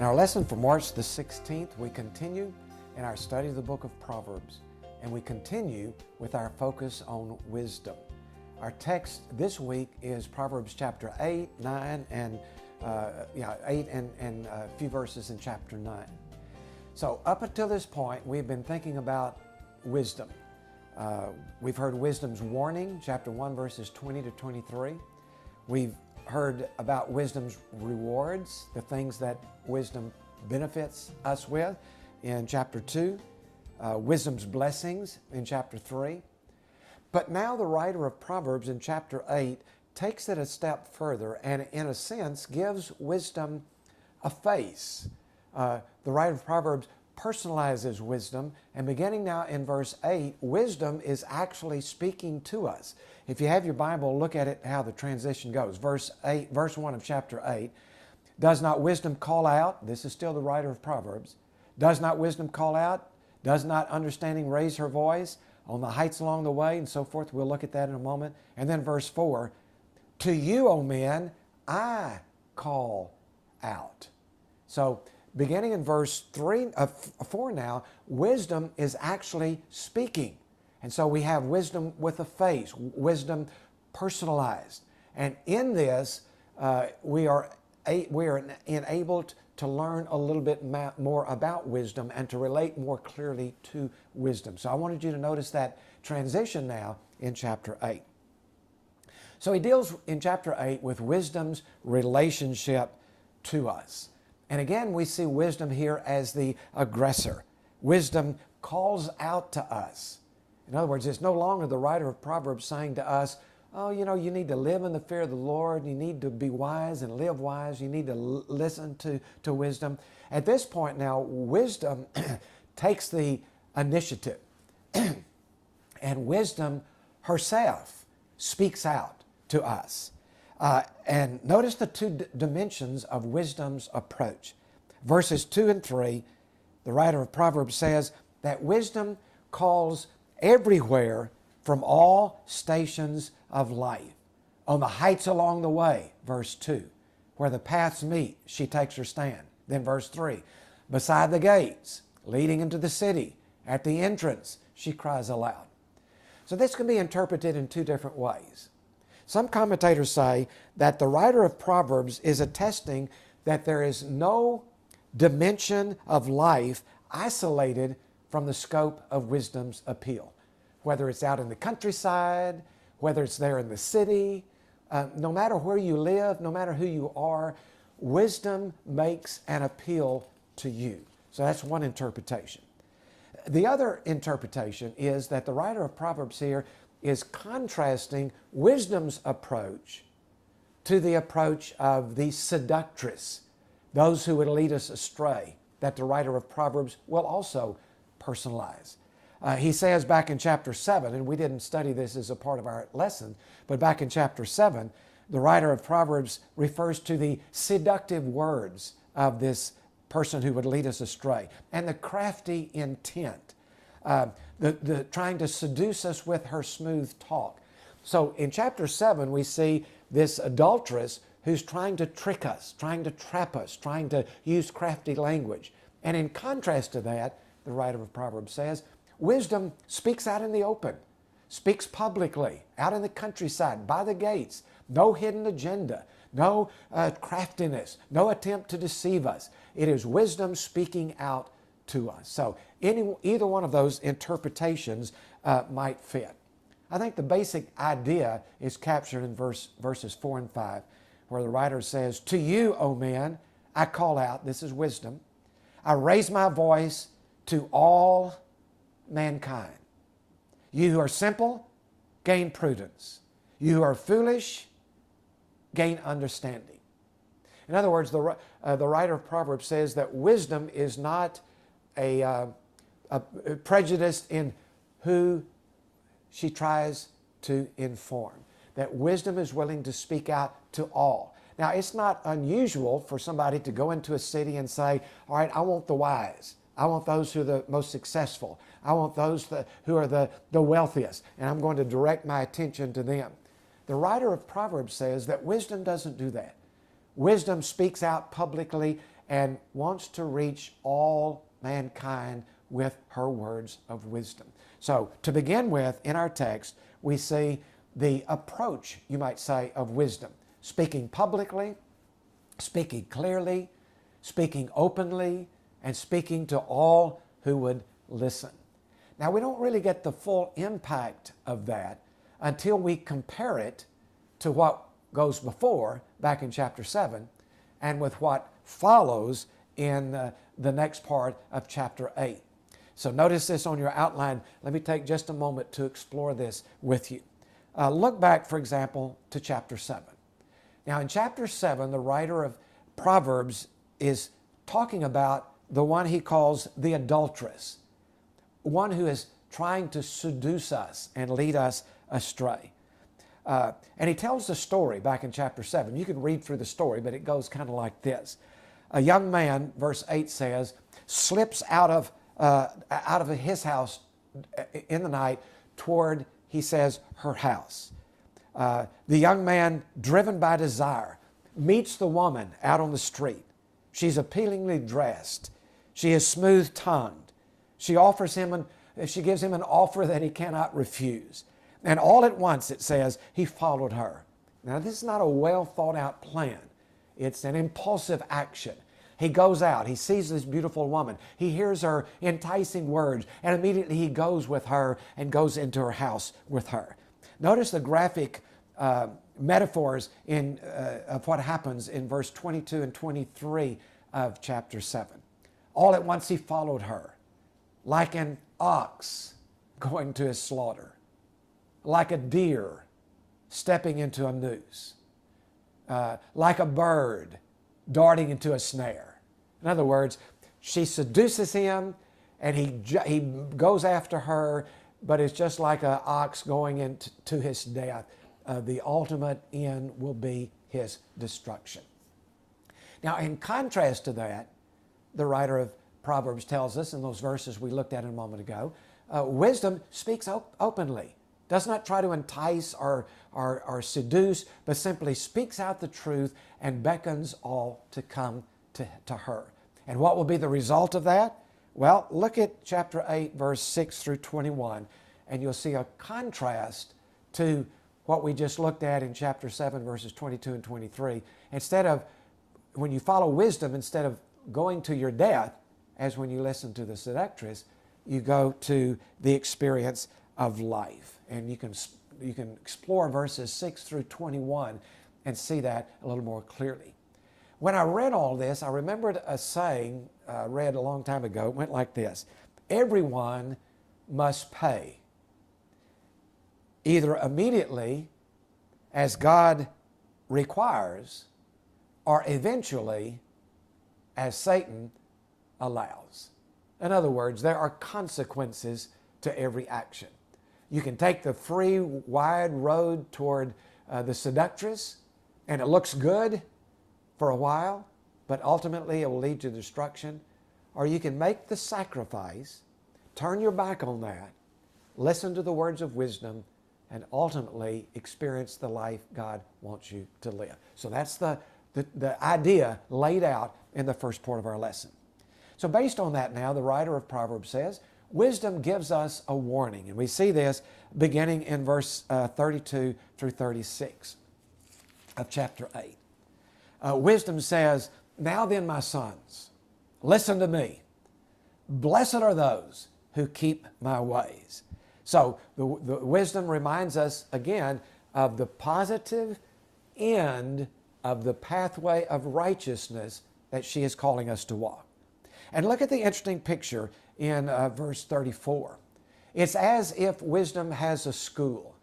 In our lesson for March the 16th, we continue in our study of the book of Proverbs, and we continue with our focus on wisdom. Our text this week is Proverbs chapter 8, 9, and 8 and a few verses in chapter 9. So up until this point, we've been thinking about wisdom. We've heard wisdom's warning, chapter 1, verses 20 to 23. We've heard about wisdom's rewards, the things that wisdom benefits us with in chapter 2, wisdom's blessings in chapter 3. But now the writer of Proverbs in chapter 8 takes it a step further and, in a sense, gives wisdom a face. The writer of Proverbs personalizes wisdom, and beginning now in verse 8, wisdom is actually speaking to us. If you have your Bible, look at it, how the transition goes. Verse 1 of chapter 8, does not wisdom call out? This is still the writer of Proverbs. Does not wisdom call out? Does not understanding raise her voice on the heights along the way, and so forth? We'll look at that in a moment. And then verse 4, to you, O men, I call out. So beginning in verse 4 now, wisdom is actually speaking. And so we have wisdom with a face, wisdom personalized. And in this, we are enabled to learn a little bit more about wisdom and to relate more clearly to wisdom. So I wanted you to notice that transition now in chapter 8. So he deals in chapter 8 with wisdom's relationship to us. And again, we see wisdom here as the aggressor. Wisdom calls out to us. In other words, it's no longer the writer of Proverbs saying to us, oh, you need to live in the fear of the Lord. You need to be wise and live wise. You need to listen to wisdom. At this point now, wisdom takes the initiative. And wisdom herself speaks out to us. And notice the two dimensions of wisdom's approach. Verses 2 and 3, the writer of Proverbs says that wisdom calls everywhere from all stations of life. On the heights along the way, verse 2, where the paths meet, she takes her stand. Then verse 3, beside the gates, leading into the city, at the entrance, she cries aloud. So this can be interpreted in two different ways. Some commentators say that the writer of Proverbs is attesting that there is no dimension of life isolated from the scope of wisdom's appeal. Whether it's out in the countryside, whether it's there in the city, no matter where you live, no matter who you are, wisdom makes an appeal to you. So that's one interpretation. The other interpretation is that the writer of Proverbs here is contrasting wisdom's approach to the approach of the seductress, those who would lead us astray, that the writer of Proverbs will also personalize. He says back in chapter 7, and we didn't study this as a part of our lesson, but back in chapter 7, the writer of Proverbs refers to the seductive words of this person who would lead us astray and the crafty intent, the trying to seduce us with her smooth talk. So in chapter 7, we see this adulteress who's trying to trick us, trying to trap us, trying to use crafty language. And in contrast to that, the writer of Proverbs says, wisdom speaks out in the open, speaks publicly, out in the countryside, by the gates. No hidden agenda, no craftiness, no attempt to deceive us. It is wisdom speaking out to us. So either one of those interpretations might fit. I think the basic idea is captured in verses 4 and 5, where the writer says, to you, O men, I call out, this is wisdom, I raise my voice to all mankind. You who are simple, gain prudence. You who are foolish, gain understanding. In other words, the writer of Proverbs says that wisdom is not a prejudice in who she tries to inform. That wisdom is willing to speak out to all. Now, it's not unusual for somebody to go into a city and say, all right, I want the wise. I want those who are the most successful. I want those who are the wealthiest, and I'm going to direct my attention to them. The writer of Proverbs says that wisdom doesn't do that. Wisdom speaks out publicly and wants to reach all mankind with her words of wisdom. So to begin with, in our text, we see the approach, you might say, of wisdom. Speaking publicly, speaking clearly, speaking openly, and speaking to all who would listen. Now, we don't really get the full impact of that until we compare it to what goes before, back in chapter 7, and with what follows in the next part of chapter 8. So notice this on your outline. Let me take just a moment to explore this with you. Look back, for example, to chapter 7. Now, in chapter 7, the writer of Proverbs is talking about the one he calls the adulteress, one who is trying to seduce us and lead us astray. And he tells the story back in chapter 7. You can read through the story, but it goes kind of like this. A young man, verse 8 says, slips out of his house in the night toward, he says, her house. The young man, driven by desire, meets the woman out on the street. She's appealingly dressed. She is smooth-tongued. She gives him an offer that he cannot refuse. And all at once, it says, he followed her. Now, this is not a well-thought-out plan. It's an impulsive action. He goes out. He sees this beautiful woman. He hears her enticing words, and immediately he goes with her and goes into her house with her. Notice the graphic metaphors of what happens in verse 22 and 23 of chapter 7. All at once he followed her, like an ox going to his slaughter, like a deer stepping into a noose, like a bird darting into a snare. In other words, she seduces him and he goes after her, but it's just like an ox going into his death. The ultimate end will be his destruction. Now, in contrast to that, the writer of Proverbs tells us in those verses we looked at a moment ago, wisdom speaks openly, does not try to entice or seduce, but simply speaks out the truth and beckons all to come to her. And what will be the result of that? Well, look at chapter 8, verse 6 through 21, and you'll see a contrast to what we just looked at in chapter 7, verses 22 and 23. When you follow wisdom, instead of going to your death, as when you listen to the seductress, you go to the experience of life. And you can explore verses 6 through 21 and see that a little more clearly. When I read all this, I remembered a saying I read a long time ago. It went like this: everyone must pay, either immediately, as God requires, or eventually, as Satan allows. In other words, there are consequences to every action. You can take the free, wide road toward the seductress, and it looks good for a while, but ultimately it will lead to destruction. Or you can make the sacrifice, turn your back on that, listen to the words of wisdom, and ultimately experience the life God wants you to live. So that's the idea laid out in the first part of our lesson. So based on that now, the writer of Proverbs says, wisdom gives us a warning. And we see this beginning in verse 32 through 36 of chapter 8. Wisdom says, now then, my sons, listen to me. Blessed are those who keep my ways. So the wisdom reminds us again of the positive end of the pathway of righteousness that she is calling us to walk. And look at the interesting picture in verse 34. It's as if wisdom has a school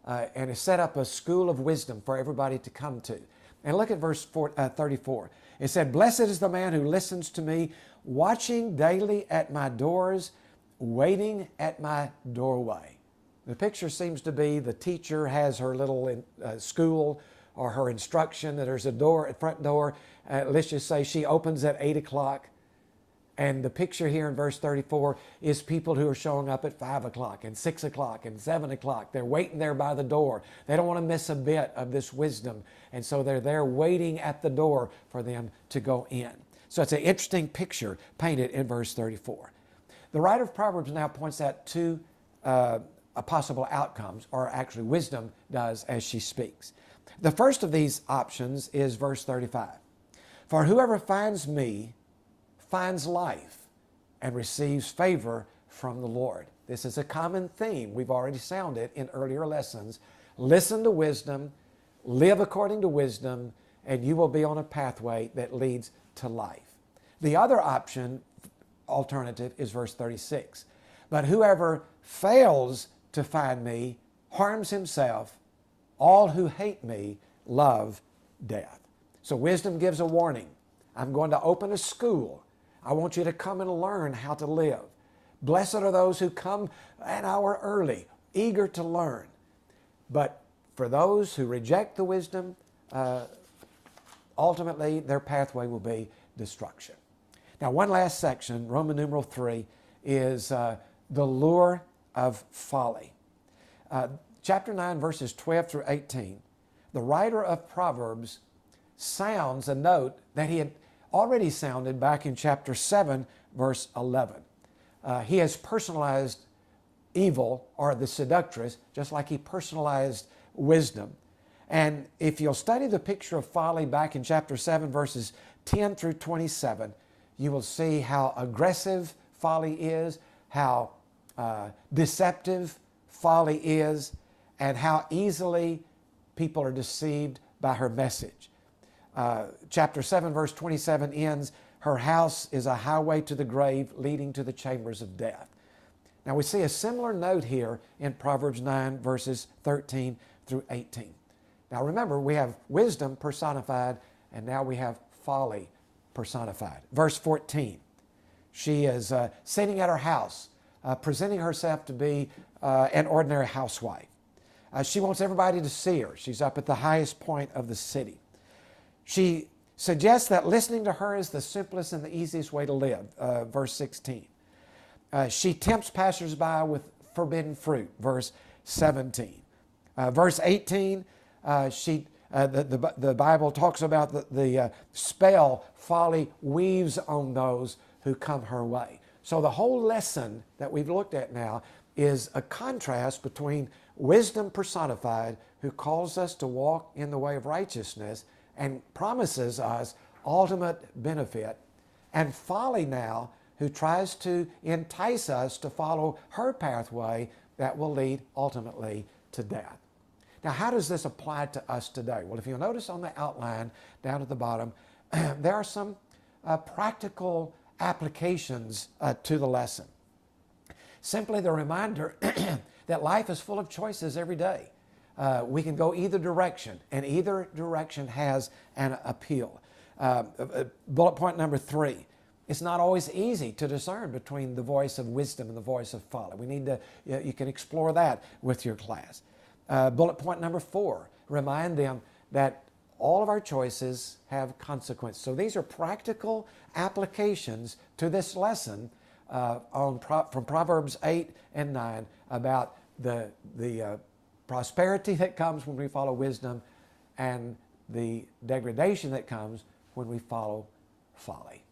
and has set up a school of wisdom for everybody to come to. And look at verse 34. It said, blessed is the man who listens to me, watching daily at my doors, waiting at my doorway. The picture seems to be the teacher has her little school or her instruction. There's a front door. Let's just say she opens at 8 o'clock. And the picture here in verse 34 is people who are showing up at 5 o'clock and 6 o'clock and 7 o'clock. They're waiting there by the door. They don't want to miss a bit of this wisdom. And so they're there waiting at the door for them to go in. So it's an interesting picture painted in verse 34. The writer of Proverbs now points out two possible outcomes, or actually wisdom does as she speaks. The first of these options is verse 35. For whoever finds me finds life and receives favor from the Lord. This is a common theme we've already sounded in earlier lessons. Listen to wisdom, live according to wisdom, and you will be on a pathway that leads to life. The other alternative, is verse 36. But whoever fails to find me harms himself. All who hate me love death. So wisdom gives a warning. I'm going to open a school. I want you to come and learn how to live. Blessed are those who come an hour early, eager to learn. But for those who reject the wisdom, ultimately their pathway will be destruction. Now, one last section, Roman numeral 3, is the lure of folly. Chapter 9, verses 12 through 18, the writer of Proverbs sounds a note that he had already sounded back in chapter 7, verse 11. He has personalized evil, or the seductress, just like he personalized wisdom. And if you'll study the picture of folly back in chapter 7, verses 10 through 27, you will see how aggressive folly is, how deceptive folly is, and how easily people are deceived by her message. Chapter 7, verse 27 ends, her house is a highway to the grave, leading to the chambers of death. Now we see a similar note here in Proverbs 9, verses 13 through 18. Now remember, we have wisdom personified, and now we have folly personified. Verse 14, she is sitting at her house, presenting herself to be an ordinary housewife. She wants everybody to see her. She's up at the highest point of the city. She suggests that listening to her is the simplest and the easiest way to live, verse 16. She tempts passersby with forbidden fruit, verse 17. Verse 18, the Bible talks about the spell folly weaves on those who come her way. So the whole lesson that we've looked at now is a contrast between wisdom personified, who calls us to walk in the way of righteousness and promises us ultimate benefit, and folly now, who tries to entice us to follow her pathway that will lead ultimately to death. Now, how does this apply to us today? Well, if you'll notice on the outline down at the bottom, there are some practical applications to the lesson. Simply the reminder that life is full of choices every day. We can go either direction, and either direction has an appeal. Bullet point number 3, it's not always easy to discern between the voice of wisdom and the voice of folly. We need to, you can explore that with your class. Bullet point number 4, remind them that all of our choices have consequences. So these are practical applications to this lesson from Proverbs 8 and 9 about the prosperity that comes when we follow wisdom and the degradation that comes when we follow folly.